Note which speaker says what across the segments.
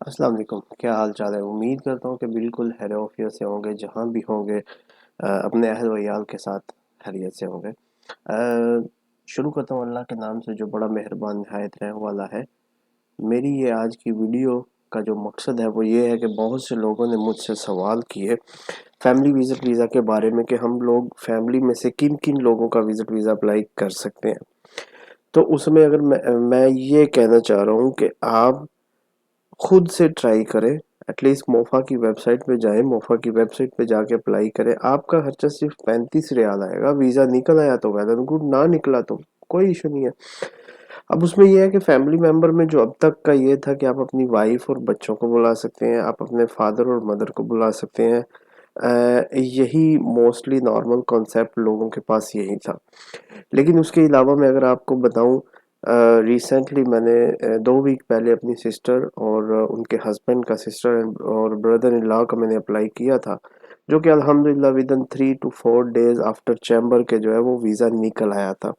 Speaker 1: السلام علیکم، کیا حال چال ہے؟ امید کرتا ہوں کہ بالکل خیر و عافیت سے ہوں گے، جہاں بھی ہوں گے اپنے اہل و عیال کے ساتھ خیریت سے ہوں گے۔ شروع کرتا ہوں اللہ کے نام سے جو بڑا مہربان نہایت رحم والا ہے۔ میری یہ آج کی ویڈیو کا جو مقصد ہے وہ یہ ہے کہ بہت سے لوگوں نے مجھ سے سوال کیے فیملی وزٹ ویزا کے بارے میں کہ ہم لوگ فیملی میں سے کن کن لوگوں کا وزٹ ویزا اپلائی کر سکتے ہیں۔ تو اس میں اگر میں یہ کہنا چاہ رہا ہوں کہ آپ خود سے ٹرائی کریں، ایٹ لیسٹ موفا کی ویب سائٹ پہ جائیں، موفا کی ویب سائٹ پہ جا کے اپلائی کریں۔ آپ کا خرچہ صرف 35 ریال آئے گا۔ ویزا نکل آیا تو ویل اینڈ گڈ، نہ نکلا تو کوئی ایشو نہیں ہے۔ اب اس میں یہ ہے کہ فیملی ممبر میں جو اب تک کا یہ تھا کہ آپ اپنی وائف اور بچوں کو بلا سکتے ہیں، آپ اپنے فادر اور مدر کو بلا سکتے ہیں، یہی موسٹلی نارمل کانسیپٹ لوگوں کے پاس یہی تھا۔ لیکن اس کے علاوہ میں اگر آپ کو بتاؤں، ریسنٹلی میں نے 2 ویک پہلے اپنی سسٹر اور ان کے ہسبینڈ کا، سسٹر اور بردر ان لا کا میں نے اپلائی کیا تھا، جو کہ الحمدللہ ودن 3 to 4 days آفٹر چیمبر کے جو ہے وہ ویزا نکل آیا تھا۔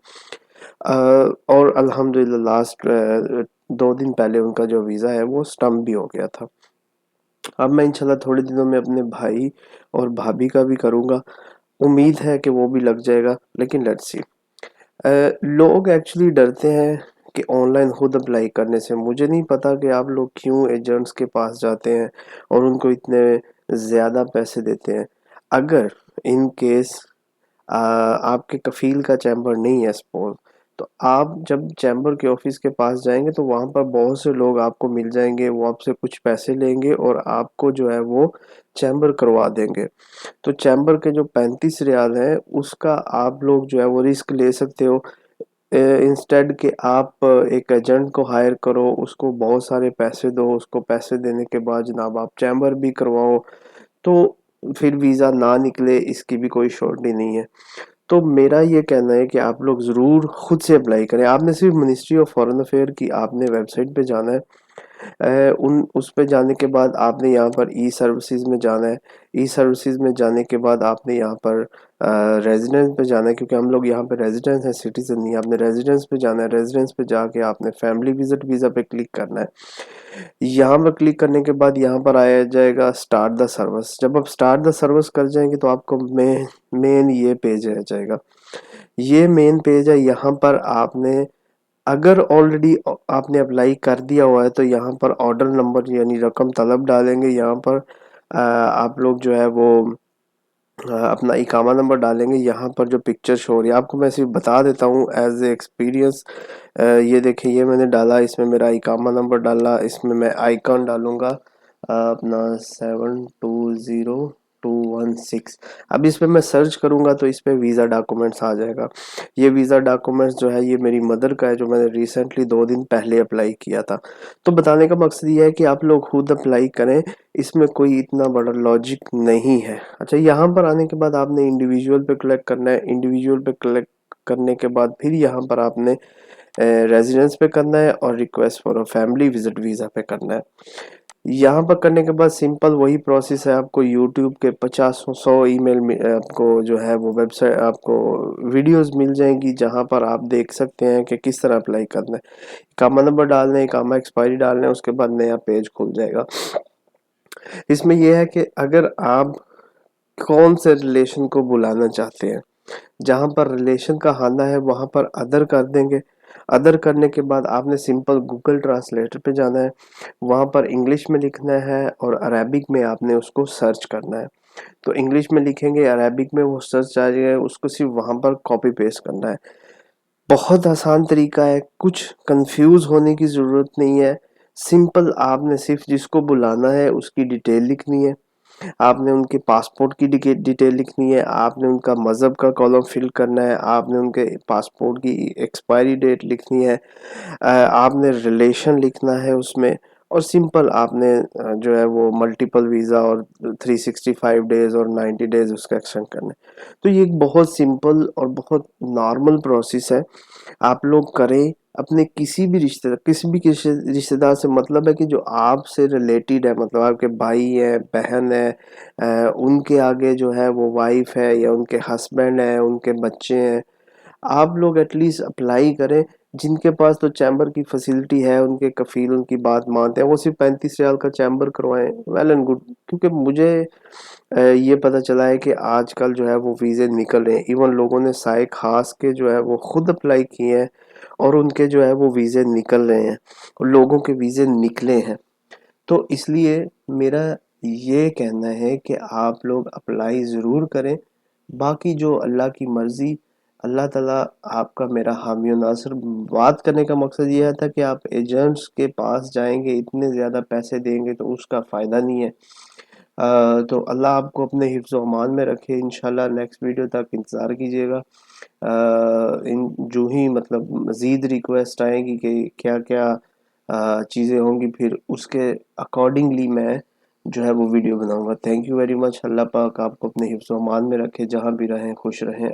Speaker 1: اور الحمدللہ لاسٹ 2 دن پہلے ان کا جو ویزا ہے وہ اسٹمپ بھی ہو گیا تھا۔ اب میں انشاءاللہ تھوڑے دنوں میں اپنے بھائی اور بھابھی کا بھی کروں گا، امید ہے کہ وہ بھی لگ جائے گا، لیکن لیٹس سی۔ لوگ ایکچولی ڈرتے ہیں کہ آن لائن خود اپلائی کرنے سے۔ مجھے نہیں پتا کہ آپ لوگ کیوں ایجنٹس کے پاس جاتے ہیں اور ان کو اتنے زیادہ پیسے دیتے ہیں۔ اگر ان کیس آپ کے کفیل کا چیمبر نہیں ہے سپوز، تو آپ جب چیمبر کے آفس کے پاس جائیں گے تو وہاں پر بہت سے لوگ آپ کو مل جائیں گے، وہ آپ سے کچھ پیسے لیں گے اور آپ کو جو ہے وہ چیمبر کروا دیں گے۔ تو چیمبر کے جو 35 ریال ہیں اس کا آپ لوگ جو ہے وہ رسک لے سکتے ہو، انسٹیڈ کہ آپ ایک ایجنٹ کو ہائر کرو، اس کو بہت سارے پیسے دو، اس کو پیسے دینے کے بعد جناب آپ چیمبر بھی کرواؤ تو پھر ویزا نہ نکلے، اس کی بھی کوئی شورٹی نہیں ہے۔ تو میرا یہ کہنا ہے کہ آپ لوگ ضرور خود سے اپلائی کریں۔ آپ نے صرف منسٹری آف فارن افیئر کی آپ نے ویب سائٹ پہ جانا ہے، اس پہ جانے کے بعد آپ نے یہاں پر ای سروسز میں جانا ہے۔ ای سروسز میں جانے کے بعد آپ نے یہاں پر ریزیڈنس پہ جانا ہے، کیونکہ ہم لوگ یہاں پہ ریزیڈنس ہیں، سٹیزن نہیں۔ آپ نے ریزیڈنس پہ جانا ہے، ریزیڈنس پہ جا کے آپ نے فیملی وزٹ ویزا پہ کلک کرنا ہے۔ یہاں پر کلک کرنے کے بعد یہاں پر آیا جائے گا اسٹارٹ دا سروس۔ جب آپ اسٹارٹ دا سروس کر جائیں گے تو آپ کو مین یہ پیج آ جائے گا۔ یہ مین پیج ہے، یہاں پر آپ نے اگر آلریڈی آپ نے اپلائی کر دیا ہوا ہے تو یہاں پر آرڈر نمبر یعنی رقم طلب ڈالیں گے، یہاں پر آپ لوگ جو ہے وہ اپنا اقامہ نمبر ڈالیں گے۔ یہاں پر جو پکچر شو ہو رہی ہے آپ کو میں صرف بتا دیتا ہوں ایز اے ایکسپیرینس، یہ دیکھیں، یہ میں نے ڈالا، اس میں میرا اقامہ نمبر ڈالا، اس میں میں آئیکن ڈالوں گا اپنا 720216۔ اب اس پہ میں سرچ کروں گا تو اس پہ ویزا ڈاکومنٹس آ جائے گا۔ یہ ویزا ڈاکومنٹس جو ہے یہ میری مدر کا ہے، جو میں نے ریسنٹلی 2 دن پہلے اپلائی کیا تھا۔ تو بتانے کا مقصد یہ ہے کہ آپ لوگ خود اپلائی کریں، اس میں کوئی اتنا بڑا لاجک نہیں ہے۔ اچھا، یہاں پر آنے کے بعد آپ نے انڈیویجول پہ کلک کرنا ہے، انڈیویجول پہ کلک کرنے کے بعد پھر یہاں پر آپ نے ریزیڈنس پہ کرنا ہے اور request for family visit visa پہ کرنا ہے۔ یہاں پر کرنے کے بعد سمپل وہی پروسیس ہے، آپ کو یوٹیوب کے 50-100 ای میل آپ کو جو ہے وہ ویب سائٹ، آپ کو ویڈیوز مل جائیں گی جہاں پر آپ دیکھ سکتے ہیں کہ کس طرح اپلائی کرنا ہے۔ اقامہ نمبر ڈالنا ہے، اقامہ ایکسپائری ڈالنا ہے، اس کے بعد نیا پیج کھل جائے گا۔ اس میں یہ ہے کہ اگر آپ کون سے ریلیشن کو بلانا چاہتے ہیں، جہاں پر ریلیشن کا آنا ہے وہاں پر ادر کر دیں گے۔ ادر کرنے کے بعد آپ نے سمپل گوگل ٹرانسلیٹر پہ جانا ہے، وہاں پر انگلش میں لکھنا ہے اور عربک میں آپ نے اس کو سرچ کرنا ہے۔ تو انگلش میں لکھیں گے، عربک میں وہ سرچ آ جائے گا، اس کو صرف وہاں پر کاپی پیسٹ کرنا ہے۔ بہت آسان طریقہ ہے، کچھ کنفیوز ہونے کی ضرورت نہیں ہے۔ سمپل آپ نے صرف جس کو بلانا ہے اس کی ڈیٹیل لکھنی ہے، آپ نے ان کے پاسپورٹ کی ڈیٹیل لکھنی ہے، آپ نے ان کا مذہب کا کالم فل کرنا ہے، آپ نے ان کے پاسپورٹ کی ایکسپائری ڈیٹ لکھنی ہے، آپ نے ریلیشن لکھنا ہے اس میں، اور سمپل آپ نے جو ہے وہ ملٹیپل ویزا اور 365 ڈیز اور 90 ڈیز اس کا ایکسٹینڈ کرنا ہے۔ تو یہ ایک بہت سمپل اور بہت نارمل پروسیس ہے، آپ لوگ کریں۔ اپنے کسی بھی رشتہ دار سے، مطلب ہے کہ جو آپ سے ریلیٹڈ ہے، مطلب آپ کے بھائی ہیں، بہن ہے، ان کے آگے جو ہے وہ وائف ہے یا ان کے ہسبینڈ ہے، ان کے بچے ہیں، آپ لوگ ایٹ لیسٹ اپلائی کریں۔ جن کے پاس تو چیمبر کی فیسلٹی ہے، ان کے کفیل ان کی بات مانتے ہیں، وہ صرف 35 ریال کا چیمبر کروائیں، ویل اینڈ گڈ. کیونکہ مجھے یہ پتہ چلا ہے کہ آج کل جو ہے وہ ویزے نکل رہے ہیں، ایون لوگوں نے سائے خاص کے جو ہے وہ خود اپلائی کیے ہیں اور ان کے جو ہے وہ ویزے نکل رہے ہیں، اور لوگوں کے ویزے نکلے ہیں. تو اس لیے میرا یہ کہنا ہے کہ آپ لوگ اپلائی ضرور کریں. باقی جو اللہ کی مرضی، اللہ تعالیٰ آپ کا میرا حامی و ناصر. بات کرنے کا مقصد یہ تھا کہ آپ ایجنٹس کے پاس جائیں گے، اتنے زیادہ پیسے دیں گے تو اس کا فائدہ نہیں ہے. تو اللہ آپ کو اپنے حفظ و امان میں رکھے. انشاءاللہ نیکسٹ ویڈیو تک انتظار کیجیے گا. جو ہی مطلب مزید ریکویسٹ آئیں گی کہ کیا کیا چیزیں ہوں گی، پھر اس کے اکارڈنگلی میں جو ہے وہ ویڈیو بناؤں گا. Thank you very much. اللہ پاک آپ کو اپنے حفظ و امان میں رکھے، جہاں بھی رہیں خوش رہیں.